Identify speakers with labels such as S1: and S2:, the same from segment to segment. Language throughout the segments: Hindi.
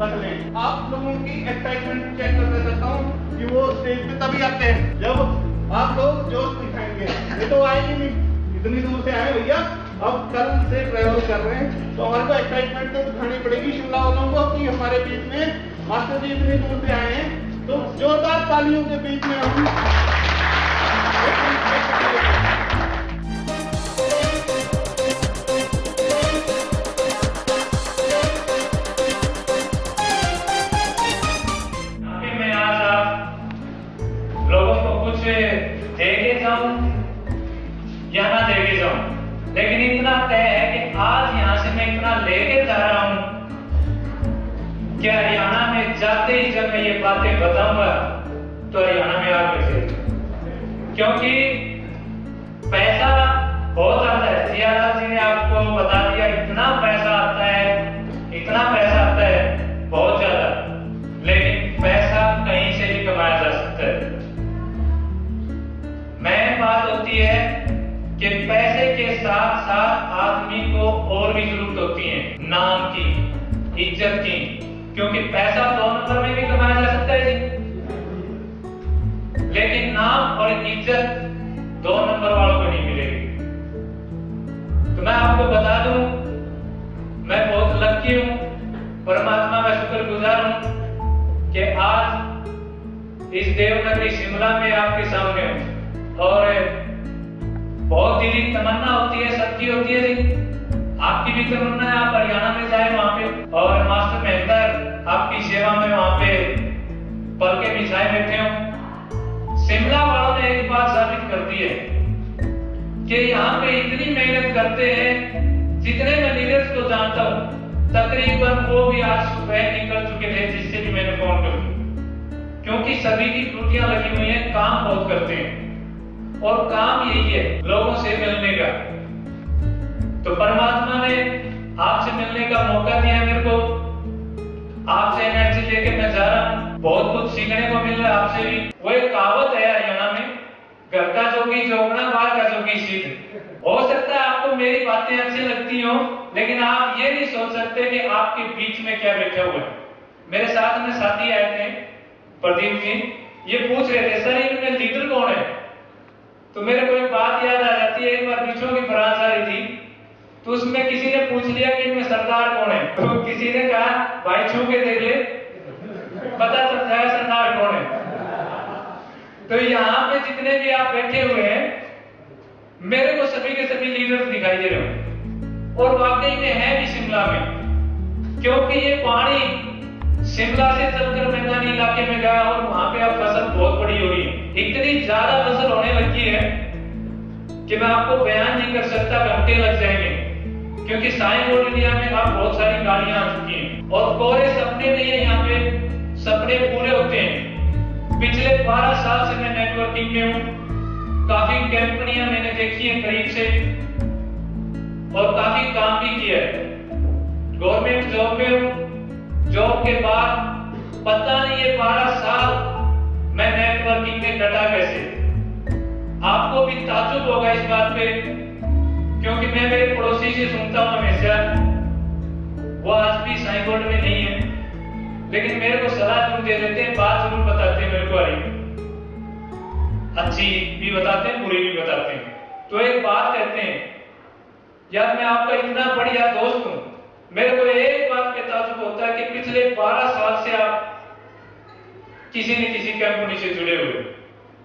S1: रख लें। आप लोगों की एक्साइटमेंट चेक करना चाहता हूँ कि वो स्टेज पे तभी आते हैं जब आप लोग जोश दिखाएंगे। ये तो आएगी नहीं, इतनी दूर से आए भैया, अब कल से ट्रेवल कर रहे हैं तो हमारे को एक्साइटमेंट तो दिखानी पड़ेगी शिमला वालों को कि हमारे बीच में मास्टर जी इतनी दूर से आए हैं। तो जोरदार तालियों के बीच में हम
S2: देके जाऊं या ना देके जाऊं, लेकिन इतना तय है कि आज यहाँ से मैं इतना लेके जा रहा हूं कि हरियाणा में जाते ही जब मैं ये बातें बताऊंगा तो हरियाणा में आग लग जाएगी, क्योंकि पैसा बहुत आता है। जियालाल जी ने आपको बता दिया, इतना पैसा आता है, इतना पैसा आता है बहुत ज्यादा, लेकिन पैसा कहीं से भी कमाया जा सकता है। मेन बात होती है कि पैसे के साथ साथ आदमी को और भी जरूरत होती है, नाम की, इज्जत की, क्योंकि पैसा 2 नंबर में भी कमाया जा सकता है जी, लेकिन नाम और इज्जत 2 नंबर वालों को नहीं मिलेगी। तो मैं आपको बता दूं, मैं बहुत लकी हूं, परमात्मा का शुक्रगुजार हूं कि आज इस देवनगरी शिमला में आपके सामने हूं। और बहुत दिली तमन्ना होती है, सबकी होती है जी, आपकी भी तमन्ना है आप हरियाणा में जाए वहां पे, और मास्टर महेंद्र आपकी सेवा में वहां पे पल के बिछाए बैठे हो। शिमला वालों ने एक बात साबित कर दी है कि यहाँ पे इतनी मेहनत करते हैं, जितने मैं लीडर्स को जानता हूँ तकरीबन वो भी आज सुबह निकल चुके थे जिससे भी मैंने फोन कर दिया, क्योंकि सभी की ड्यूटियां लगी हुई हैं, काम बहुत करते हैं और काम यही है लोगों से मिलने का। तो परमात्मा ने आपसे मिलने का मौका दिया मेरे को, आपसे एनर्जी लेके मैं जा रहा हूँ, बहुत कुछ सीखने को मिल रहा है आपसे भी। वो एक कहावत है हरियाणा में, घर का जोगी जोगना, बाहर का जोगी सीध। हो सकता है आपको मेरी बातें अच्छी लगती हो, लेकिन आप ये नहीं सोच सकते कि आपके बीच में क्या बैठा हुआ है। मेरे साथ में साथी आए थे प्रदीप जी, ये पूछ रहे थे सर इनमें लीडर कौन है। तो मेरे को एक बात याद आ जाती है, एक बार बिछों की बारात आ रही थी, तो उसमें किसी ने पूछ लिया कि इनमें सरदार कौन है, तो किसी ने कहा भाई छू के देख ले पता चल जाए सरदार कौन है। तो यहाँ पे जितने भी आप बैठे हुए हैं, मेरे को सभी के सभी लीडर्स दिखाई दे रहे हो, और वाकई में है भी शिमला में, क्योंकि ये पानी शिमला से चलकर मैदानी इलाके में गया और वहां पे अब फसल बहुत बड़ी हो रही है, इतनी ज्यादा फसल होने लगी है कि मैं आपको बयान नहीं कर सकता, घंटे लग जाएंगे, क्योंकि साई बोर्ड इंडिया में अब बहुत सारी गाड़ियां आ चुकी हैं और कोरे सपने नहीं है, यहाँ पे सपने पूरे होते हैं। पिछले 12 साल से मैं नेटवर्किंग में हूँ, काफी कंपनियां मैंने देखी है करीब से और काफी काम भी किया है। गवर्नमेंट जॉब में हूँ, जॉब के बाद पता नहीं ये 12 साल मैं नेटवर्किंग में डटा कैसे। आपको भी ताज्जुब होगा इस बात पे, क्योंकि मैं मेरे पड़ोसी से सुनता हूं हमेशा, वो आज भी साईं बोर्ड में नहीं है, लेकिन मेरे को सलाह जरूर दे देते हैं, बात जरूर बताते हैं मेरे को, अच्छी भी बताते हैं, बुरी भी बताते हैं। तो एक बात कहते हैं, यार मैं आपका इतना बढ़िया दोस्त हूं, मेरे को एक बात पे ताज्जुब होता है कि पिछले 12 साल से आप किसी न किसी कंपनी से जुड़े हुए,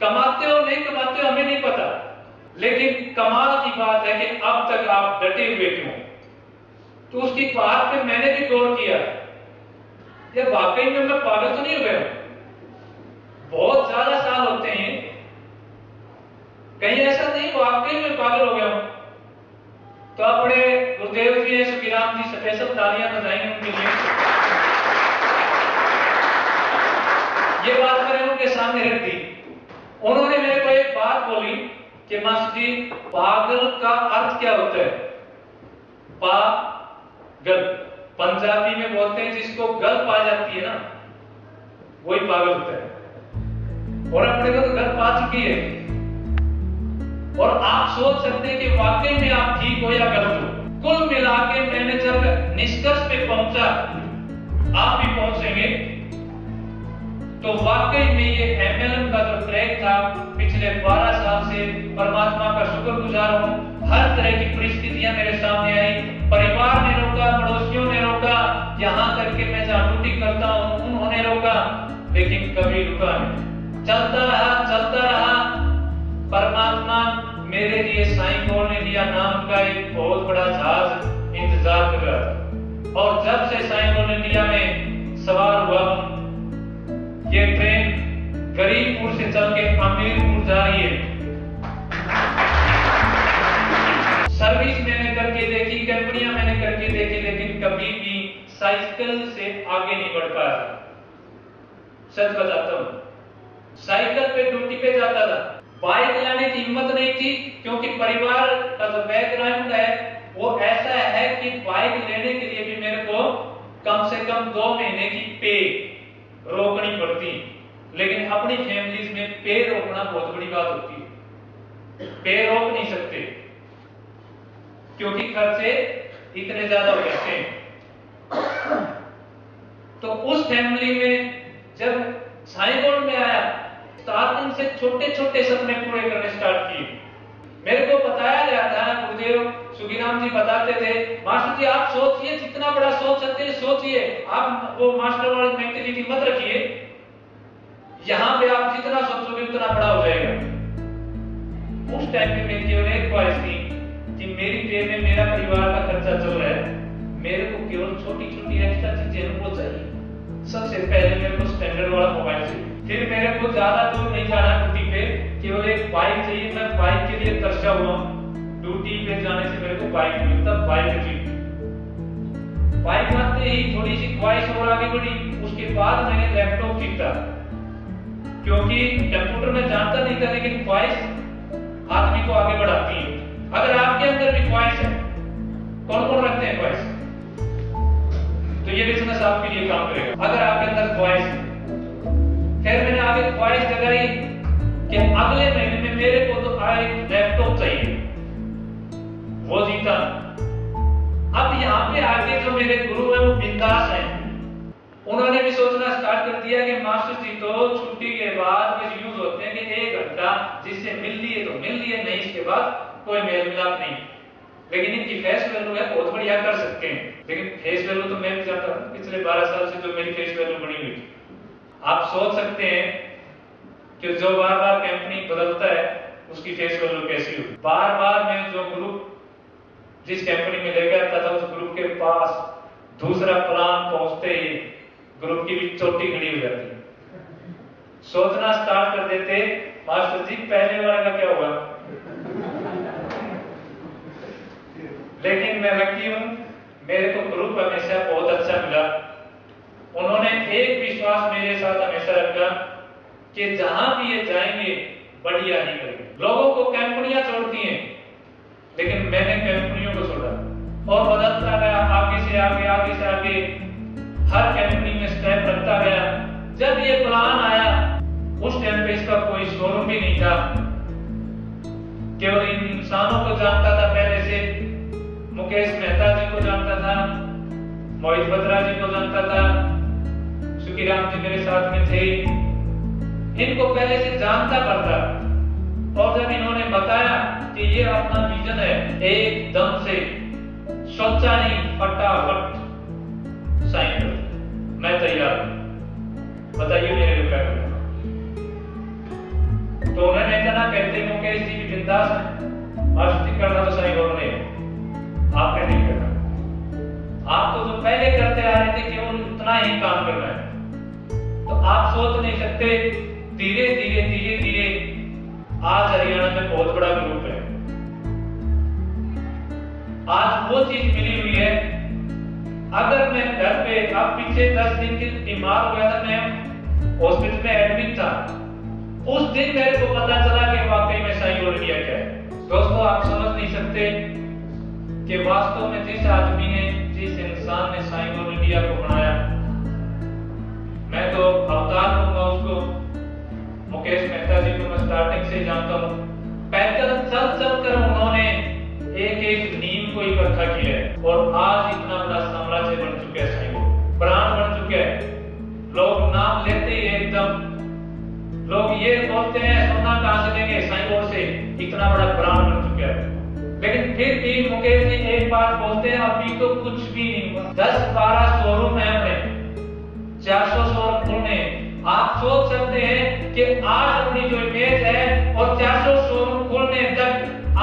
S2: कमाते हो नहीं कमाते हो हमें नहीं पता, लेकिन कमाल की बात है कि अब तक आप डटे हुए क्यों। तो उसकी बात पे मैंने भी गौर किया, ये वाकई में मैं पागल तो नहीं हो गया, बहुत ज्यादा साल होते हैं, कहीं ऐसा नहीं वाकई में पागल हो गया हूं। तो आप बड़े गुरुदेव जी हैं, सुखीराम जी, स्पेशल तालियां बजाएंगे उनके लिए। ये बात मैंने उनके सामने रख दी, उन्होंने मेरे को एक बात बोली कि मास्टर जी पागल का अर्थ क्या होता है। पागल पंजाबी में बोलते हैं जिसको गल पा जाती है ना, वही पागल होता है, और अपने को तो गल पा चुकी है। और आप सोच सकते हैं कि वाकई में आप ठीक हो या गलत हो। कुल मिला के मैंने जब निष्कर्ष पे पहुंचा, आप भी पहुंच तो वाकई में ये MLM का जो ट्रैक था पिछले 12 साल से परमात्मा का शुक्रगुजार हूँ। हर तरह की परिस्थितियां मेरे सामने आई, परिवार ने रोका, पड़ोसियों ने रोका, यहाँ तक कि मैं जहाँ ड्यूटी करता हूँ उन्होंने रोका, लेकिन कभी रुका नहीं। चलता रहा। परमात्मा मेरे लिए साईं गोल्ड इंडिया नाम का एक बहुत बड़ा जहाज इंतजार कर रहा था, और जब से साईं गोल्ड इंडिया में सवार हुआ हूं, ये ट्रेन गरीबपुर से चल के अमीरपुर जा रही है। सर्विस मैंने करके देखी, कंपनियां मैंने करके देखी, लेकिन कभी भी साइकिल से आगे नहीं बढ़ पाया। सच बताता हूं, साइकिल पे ड्यूटी पे जाता था, बाइक लाने की हिम्मत नहीं थी, क्योंकि परिवार का जो बैकग्राउंड है वो ऐसा है कि बाइक लेने के लिए भी मेरे को कम से कम 2 महीने की पे रोकनी पड़ती। लेकिन अपनी फैमिलीज में पे रोकना बहुत बड़ी बात होती है। पे रोक नहीं सकते क्योंकि खर्चे इतने ज्यादा हो जाते हैं। तो उस फैमिली में जब साईं गोल्ड में आया, स्टार्टिंग से छोटे छोटे सपने पूरे करने स्टार्ट किए। मेरे को बताया गया था, गुरुदेव सुखीराम जी बताते थे, मास्टर जी आप सोचिए, जितना बड़ा सोच सकते हैं सोचिए, आप वो मास्टर वाली मेंटेलिटी मत रखिए, यहाँ पे आप जितना सोचोगे उतना बड़ा हो जाएगा। उस टाइम पे मेरी केवल एक ख्वाहिश थी कि मेरी जेब में मेरा परिवार का खर्चा चल रहा है, मेरे को केवल छोटी छोटी एक्स्ट्रा चीजें वो चाहिए। सबसे पहले मेरे को स्टैंडर्ड वाला मोबाइल चाहिए, फिर मेरे को ज्यादा दूर नहीं जाना ड्यूटी पे, केवल एक बाइक चाहिए। मैं बाइक के लिए तरसा हुआ, ड्यूटी पे जाने से मेरे को बाइक मिलता, बाइक चाहिए। बाइक आते ही थोड़ी सी ख्वाहिश और आगे बढ़ी। उसके बाद मैंने लैपटॉप खरीदा, क्योंकि कंप्यूटर में जानता नहीं था, लेकिन ख्वाहिश आदमी को आगे बढ़ाती है। अगर आपके अंदर भी ख्वाहिश है, कौन कौन रखते हैं ख्वाहिश, तो ये बिजनेस आपके लिए काम करेगा। अगर आपके अंदर ख्वाहिश है, फिर मैंने आगे ख्वाहिश जगाई कि अगले महीने में मेरे को तो एक लैपटॉप चाहिए, वो जीता। अब यहाँ पे आगे जो मेरे गुरु हैं वो बिंदास हैं, उन्होंने भी सोचना स्टार्ट कर दिया कि मास्टर जी तो छुट्टी के बाद में यूज होते हैं कि 1 घंटा जिससे मिल लिए तो मिल लिए, नहीं इसके बाद कोई मेल मिलाप नहीं। लेकिन इनकी फेस वैल्यू है बहुत बढ़िया कर सकते हैं, लेकिन फेस वैल्यू तो मैं भी जानता हूं पिछले 12 साल से जो मेरी फेस वैल्यू बनी हुई। आप सोच सकते हैं कि जो बार बार कंपनी बदलता है उसकी फेस वैल्यू कैसी होगी। बार बार मैं जो ग्रुप जिस कंपनी में लेकर आता था, उस ग्रुप के पास दूसरा प्लान पहुंचते ही ग्रुप की भी चोटी खड़ी हो जाती। सोचना स्टार्ट कर देते, मास्टर जी पहले वाले का क्या हुआ। लेकिन मैं लकी हूं, मेरे को ग्रुप हमेशा बहुत अच्छा मिला। उन्होंने एक विश्वास मेरे साथ हमेशा रखा कि जहां भी ये जाएंगे बढ़िया ही करेंगे। लोगों को कंपनियां छोड़ती हैं, लेकिन मैंने कंपनियों को छोड़ा और बदलता गया, आगे से आगे, आगे से आगे, हर कंपनी में स्टेप रखता गया। जब ये प्लान आया उस टाइम पे इसका कोई शोरूम भी नहीं था, केवल इन इंसानों को जानता था। पहले से मुकेश मेहता जी को जानता था, मोहित बत्रा जी को जानता था, सुखीराम जी मेरे साथ में थे, इनको पहले से जानता पड़ता। और जब इन्होंने बताया कि ये अपना विजन है, एकदम से सोचा नहीं, फटाफट साइन कर, मैं तैयार हूं, बताइए मेरे लिए क्या करना। तो उन्होंने इतना कहते मुकेश जी भी बिंदास है, मस्ती करना तो सही बोल रहे हैं, आपने नहीं करना। आप तो जो पहले करते आ रहे थे केवल उतना ही काम करना है। तो आप सोच नहीं सकते, धीरे धीरे धीरे धीरे आज हरियाणा में बहुत बड़ा ग्रुप है। आज वो चीज मिली हुई है। अगर मैं घर पे, अब पीछे 10 दिन के बीमार हो गया था, मैं हॉस्पिटल में एडमिट था, उस दिन मेरे को पता चला कि वाकई में साईं गोल्ड इंडिया क्या है। दोस्तों आप समझ नहीं सकते कि वास्तव में जिस आदमी ने, जिस इंसान ने साईं गोल्ड इंडिया को बनाया, मैं तो अवतार कहूंगा उसको। मुकेश मेहता जी को मैं स्टार्टिंग से जानता हूँ। पैदल चल चल कर उन्होंने एक एक नींव को इकट्ठा किया है और आज इतना बड़ा साम्राज्य बन चुका है, साईं गोल्ड ब्रांड बन चुका है। लोग नाम लेते ही एकदम लोग ये बोलते हैं सोना कहां से लेंगे, साईं बोर्ड से, इतना बड़ा ब्रांड बन चुका है। लेकिन फिर भी मुकेश जी एक बात बोलते हैं, अभी तो कुछ भी नहीं हुआ। 10-12 शोरूम है अपने, 400 शोरूम खुलने। आप सोच सकते हैं कि आज अपनी जो इमेज है और 400 शोरूम खुलने तक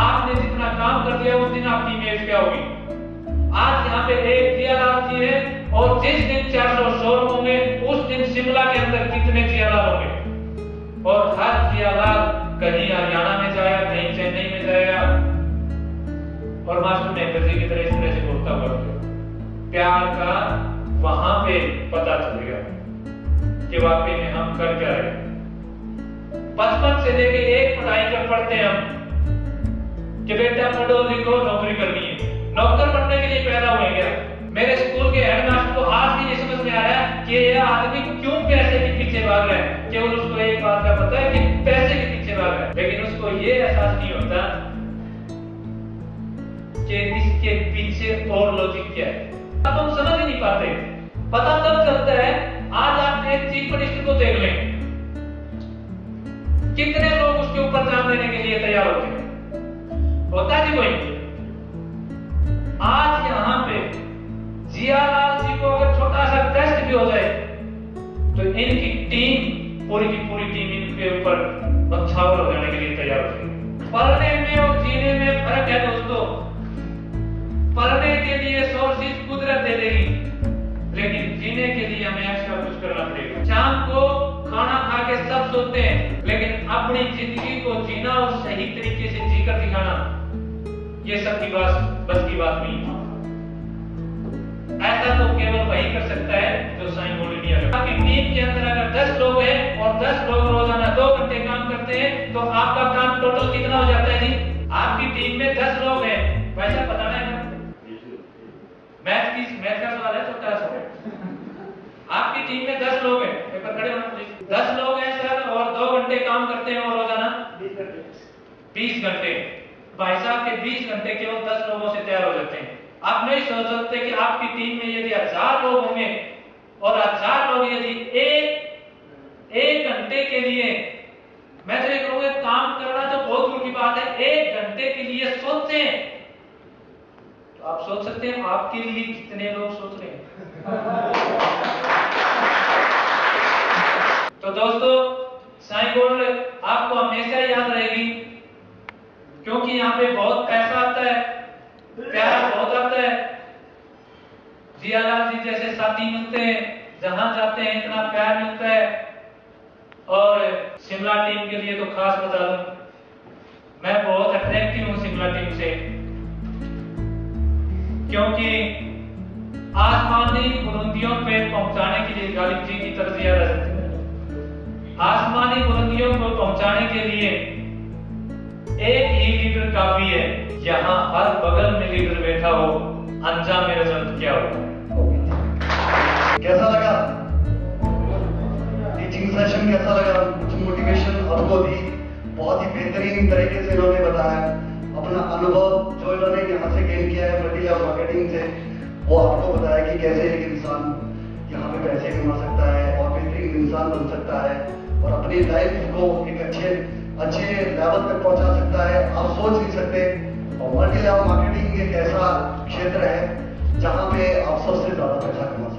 S2: आपने जितना काम कर दिया उस दिन आपकी इमेज क्या होगी। आज यहाँ पे एक जियालाल जी है और जिस दिन 400 शोरूम होंगे उस दिन शिमला के अंदर कितने जियालाल होंगे, और हर जियालाल कहीं हरियाणा में जाएगा, कहीं चेन्नई में जाएगा और मास्टर महेंद्र जी की तरह इस तरह से बोलता हुआ प्यार का वहां पे पता चलेगा कि वाकई में हम कर क्या रहे। बचपन से लेके एक पढ़ाई कर पढ़ते हैं हम कि बेटा पढ़ो लिखो नौकरी करनी है, नौकर बनने के लिए पैदा हुए क्या। मेरे स्कूल के हेडमास्टर को आज भी ये समझ में आ रहा है कि यह आदमी क्यों पैसे के पीछे भाग रहा है। केवल उसको एक बात का पता है कि पैसे के पीछे भाग रहा है, लेकिन उसको ये एहसास नहीं होता कि इसके पीछे और लॉजिक क्या है। अब हम समझ ही नहीं पाते। पता तब चलता है, आज आप एक चीफ मिनिस्टर को देख लें, कितने लोग उसके ऊपर जान देने के लिए तैयार होते हैं, होता है कोई। आज यहाँ पे जियालाल जी को अगर छोटा सा टेस्ट भी हो जाए तो इनकी टीम, पूरी की पूरी टीम इनके ऊपर बख्शावर हो जाने के लिए तैयार हो जाएगी। पढ़ने में और जीने में फर्क है दोस्तों। पढ़ने के लिए सोर्सेज कुदरत दे देगी, लेकिन जीने के लिए हमें एक्स्ट्रा कुछ करना पड़ेगा। शाम को खाना खा के सब सोते हैं, लेकिन अपनी जिंदगी को जीना और सही तरीके से जीकर दिखाना, ये सब की बस की बात नहीं है। ऐसा तो केवल वही कर सकता है जो साईं बोर्ड इंडिया है। आपकी टीम के अंदर अगर 10 लोग हैं और 10 लोग रोजाना 2 घंटे काम करते हैं तो आपका काम टोटल कितना हो जाता है जी। आपकी टीम में 10 लोग हैं, वैसा बताना है। मैथ का सवाल है, छोटा सा है। आपकी टीम में 10 लोग हैं, पेपर खड़े होना प्लीज। 10 लोग हैं सर और 2 घंटे काम करते हैं और रोजाना 20 घंटे। भाई साहब के 20 घंटे केवल 10 लोगों से तैयार हो जाते हैं। आप नहीं सोच सकते कि आपकी टीम में यदि 1000 लोग होंगे और 1000 लोग यदि एक घंटे के लिए, मैं तो ये कहूंगा काम करना तो बहुत दूर की बात है, 1 घंटे के लिए सोचें तो आप सोच सकते हैं आपके लिए कितने लोग सोच रहे हैं। तो दोस्तों साईं बोर्ड आपको हमेशा याद रहेगी, क्योंकि यहाँ पे बहुत पैसा आता है, प्यार बहुत आता है। जियालाल जी जैसे साथी मिलते हैं, जहां जाते हैं इतना प्यार मिलता है। और शिमला टीम के लिए तो खास बता दूं, मैं बहुत अट्रैक्टिव हूं शिमला टीम से, क्योंकि आसमानी बुलंदियों पे पहुंचाने के लिए गालिब जी की तरफ ज्यादा है। आसमानी बुलंदियों को पहुंचाने के लिए एक ही लीडर काफी है। यहाँ हर बगल में लीडर बैठा हो, अंजाम मेरा जल्द क्या हो।
S3: कैसा लगा टीचिंग सेशन, कैसा लगा? कुछ मोटिवेशन आपको दी, बहुत ही बेहतरीन तरीके से इन्होंने बताया अपना अनुभव जो इन्होंने यहाँ से गेन किया है फर्टिलाइजर मार्केटिंग से, वो आपको बताया कि कैसे एक इंसान यहाँ पे पैसे कमा सकता है और बेहतरीन इंसान बन सकता है और अपनी लाइफ को एक अच्छे लेवल तक पहुंचा सकता है। आप सोच नहीं सकते। और मल्टी लेवल मार्केटिंग एक ऐसा क्षेत्र है जहाँ पे आप सबसे ज्यादा पैसा कमा